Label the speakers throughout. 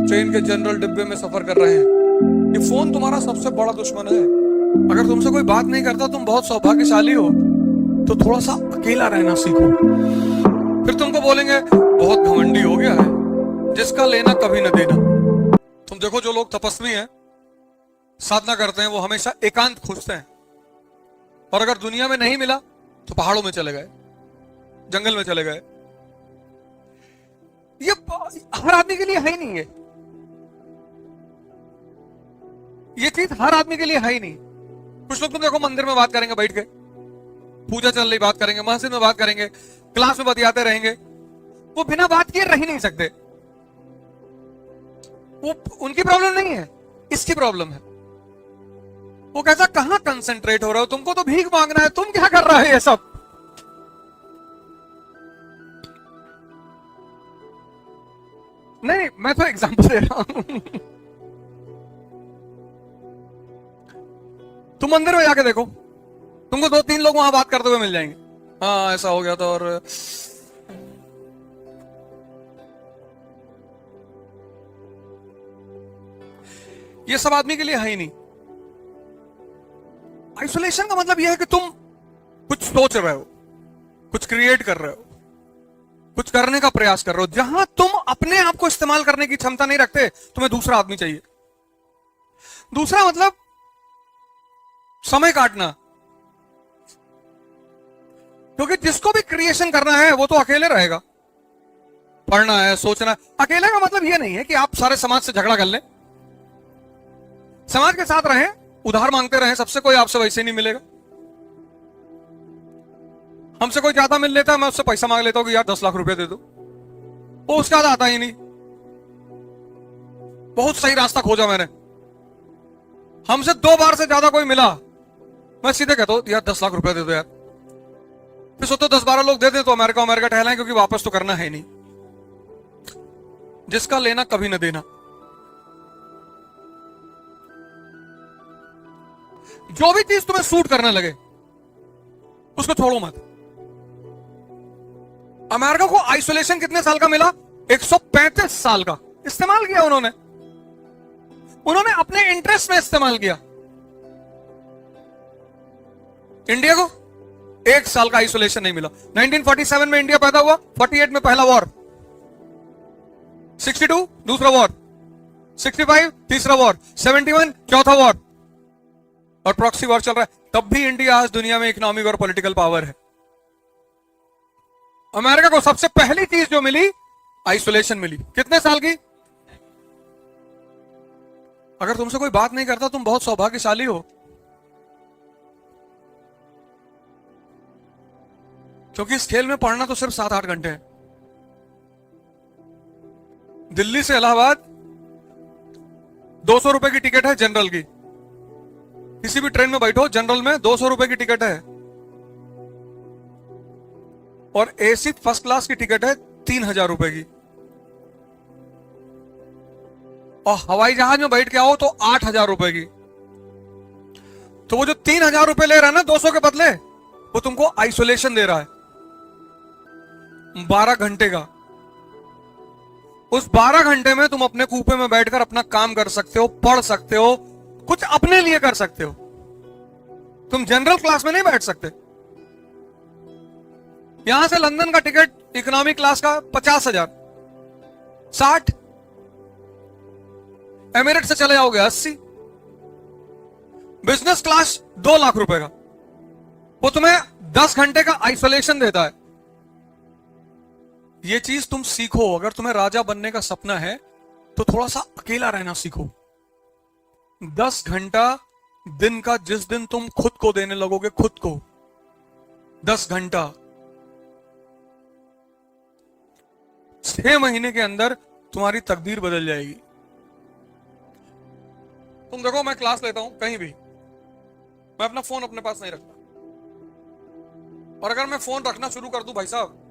Speaker 1: Train के general डिब्बे में सफर कर रहे हैं, ये फोन तुम्हारा सबसे बड़ा दुश्मन है। अगर तुमसे कोई बात नहीं करता, तुम बहुत सौभाग्यशाली हो, तो थोड़ा सा अकेला रहना सीखो। फिर तुमको बोलेंगे बहुत घमंडी हो गया है, जिसका लेना कभी न देना। तुम देखो, जो लोग तपस्वी हैं, साधना करते हैं, वो हमेशा एकांत खोजते हैं। और अगर दुनिया में नहीं मिला तो पहाड़ों में चले गए, जंगल में चले गए। ये हर आदमी के लिए है ही नहीं है, ये चीज हर आदमी के लिए है ही नहीं। कुछ लोग तुम देखो मंदिर में बात करेंगे, बैठ के पूजा चल रही बात करेंगे, मस्जिद में बात करेंगे, क्लास में बतियाते रहेंगे, वो बिना बात किए रह ही नहीं सकते। वो उनकी प्रॉब्लम नहीं है, इसकी प्रॉब्लम है। वो कैसा कहां कंसंट्रेट हो रहे हो, तुमको तो भीख मांगना है, तुम क्या कर रहा है ये सब। नहीं, मैं तो एग्जांपल दे रहा हूं। तुम मंदिर में जाके देखो, तुमको 2-3 लोग वहां बात करते हुए मिल जाएंगे। हाँ ऐसा हो गया था, और ये सब आदमी के लिए है ही नहीं। आइसोलेशन का मतलब यह है कि तुम कुछ सोच रहे हो, कुछ क्रिएट कर रहे हो, कुछ करने का प्रयास कर रहे हो। जहां तुम अपने आप को इस्तेमाल करने की क्षमता नहीं रखते, तुम्हें दूसरा आदमी चाहिए। दूसरा मतलब समय काटना, क्योंकि जिसको भी क्रिएशन करना है वो तो अकेले रहेगा। पढ़ना है, सोचना है। अकेले का मतलब यह नहीं है कि आप सारे समाज से झगड़ा कर लें, समाज के साथ रहें, उधार मांगते रहें सबसे, कोई आपसे वैसे नहीं मिलेगा। हमसे कोई ज्यादा मिल लेता है, मैं उससे पैसा मांग लेता हूं कि यार 10 लाख रुपए दे दो, वो उसका आता ही नहीं। बहुत सही रास्ता खोजा मैंने, हमसे 2 बार से ज्यादा कोई मिला, मैं सीधे कहता हूं यार 10 लाख रुपए दे दो यार। फिर सोचो 10-12 लोग दे दे तो अमेरिका अमेरिका टहलाएं, क्योंकि वापस तो करना है नहीं। जिसका लेना कभी न देना। जो भी चीज तुम्हें सूट करने लगे उसको छोड़ो मत। अमेरिका को आइसोलेशन कितने साल का मिला? 135 साल का। इस्तेमाल किया उन्होंने अपने इंटरेस्ट में इस्तेमाल किया। इंडिया को 1 साल का आइसोलेशन नहीं मिला। 1947 में इंडिया पैदा हुआ, 48 में पहला वॉर, 62 दूसरा वॉर, 65 तीसरा वॉर, 71 चौथा वॉर, और प्रॉक्सी वॉर चल रहा है। तब भी इंडिया आज दुनिया में इकोनॉमिक और पॉलिटिकल पावर है। अमेरिका को सबसे पहली चीज जो मिली, आइसोलेशन मिली। कितने साल की? अगर तुमसे कोई बात नहीं करता, तुम बहुत सौभाग्यशाली हो, क्योंकि इस खेल में पढ़ना तो सिर्फ 7-8 घंटे है। दिल्ली से इलाहाबाद 200 रुपए की टिकट है जनरल की। किसी भी ट्रेन में बैठो, जनरल में 200 रुपए की टिकट है, और एसी फर्स्ट क्लास की टिकट है 3000 रुपए की। और हवाई जहाज में बैठ के आओ तो 8000 रुपए की। तो वो जो 3000 रुपए ले रहा है ना 200 के बदले, वो तुमको आइसोलेशन दे रहा है 12 घंटे का। उस 12 घंटे में तुम अपने कूपे में बैठकर अपना काम कर सकते हो, पढ़ सकते हो, कुछ अपने लिए कर सकते हो। तुम जनरल क्लास में नहीं बैठ सकते। यहां से लंदन का टिकट इकोनॉमिक क्लास का 50,000, 60। एमिरेट से चले जाओगे 80। बिजनेस क्लास 2 लाख रुपए का। वो तुम्हें 10 घंटे का आइसोलेशन देता है। ये चीज तुम सीखो। अगर तुम्हें राजा बनने का सपना है तो थोड़ा सा अकेला रहना सीखो। 10 घंटा दिन का, जिस दिन तुम खुद को देने लगोगे, खुद को 10 घंटा, 6 महीने के अंदर तुम्हारी तकदीर बदल जाएगी। तुम देखो, मैं क्लास लेता हूं कहीं भी, मैं अपना फोन अपने पास नहीं रखता। और अगर मैं फोन रखना शुरू कर दूं भाई साहब,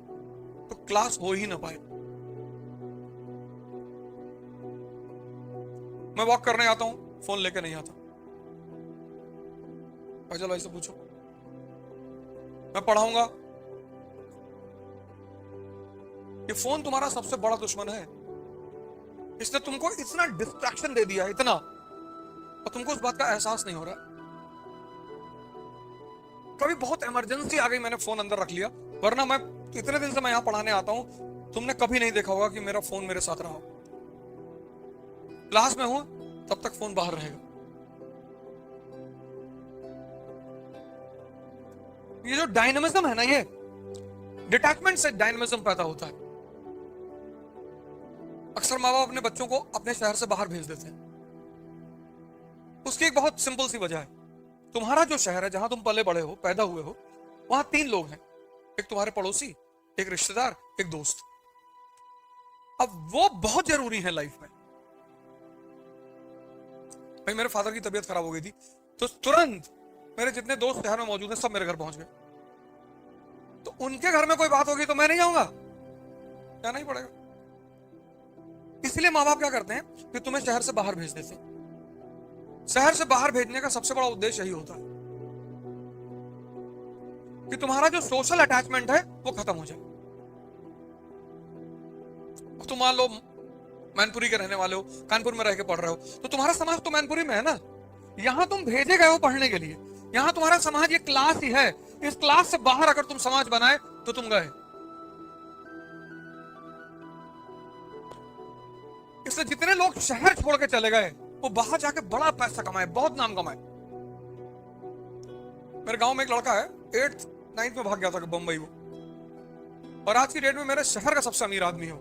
Speaker 1: तो क्लास हो ही ना पाए। मैं वॉक करने आता हूं, फोन लेके नहीं आता। फैजल भाई से पूछो। मैं पढ़ाऊंगा, ये फोन तुम्हारा सबसे बड़ा दुश्मन है। इसने तुमको इतना डिस्ट्रैक्शन दे दिया, इतना, और तुमको उस बात का एहसास नहीं हो रहा। कभी बहुत इमरजेंसी आ गई, मैंने फोन अंदर रख लिया, वरना मैं इतने दिन से मैं यहां पढ़ाने आता हूं, तुमने कभी नहीं देखा होगा कि मेरा फोन मेरे साथ रहा हो। क्लास में हूं तब तक फोन बाहर रहेगा। ये जो डायनामिज्म है ना, ये डिटैचमेंट से डायनामिज्म पैदा होता है। अक्सर माँ बाप अपने बच्चों को अपने शहर से बाहर भेज देते हैं। उसकी एक बहुत सिंपल सी वजह है, तुम्हारा जो शहर है जहां तुम पले बड़े हो, पैदा हुए हो, वहां 3 लोग हैं, एक तुम्हारे पड़ोसी, एक रिश्तेदार, एक दोस्त। अब वो बहुत जरूरी है लाइफ में। भाई मेरे फादर की तबीयत खराब हो गई थी, तो तुरंत मेरे जितने दोस्त शहर में मौजूद हैं सब मेरे घर पहुंच गए। तो उनके घर में कोई बात होगी तो मैं नहीं जाऊंगा, जाना ही पड़ेगा। इसलिए माँ बाप क्या करते हैं कि तुम्हें शहर से बाहर भेज देते हैं। शहर से बाहर भेजने का सबसे बड़ा उद्देश्य यही होता है कि तुम्हारा जो सोशल अटैचमेंट है वो खत्म हो जाए। तुम मान लो मैनपुरी के रहने वाले हो, कानपुर में रह के पढ़ रहे हो, तो तुम्हारा समाज तो मैनपुरी में है ना। यहां तुम भेजे गए हो पढ़ने के लिए, यहां तुम्हारा समाज ये क्लास ही है। इस क्लास से बाहर अगर तुम समाज बनाए तो तुम गए। इसलिए जितने लोग शहर छोड़ के चले गए वो बाहर जाके बड़ा पैसा कमाए, बहुत नाम कमाए। मेरे गांव में एक लड़का है, 8th 9th में भाग गया था बंबई वो, और आज की डेट में मेरे शहर का सबसे अमीर आदमी हो।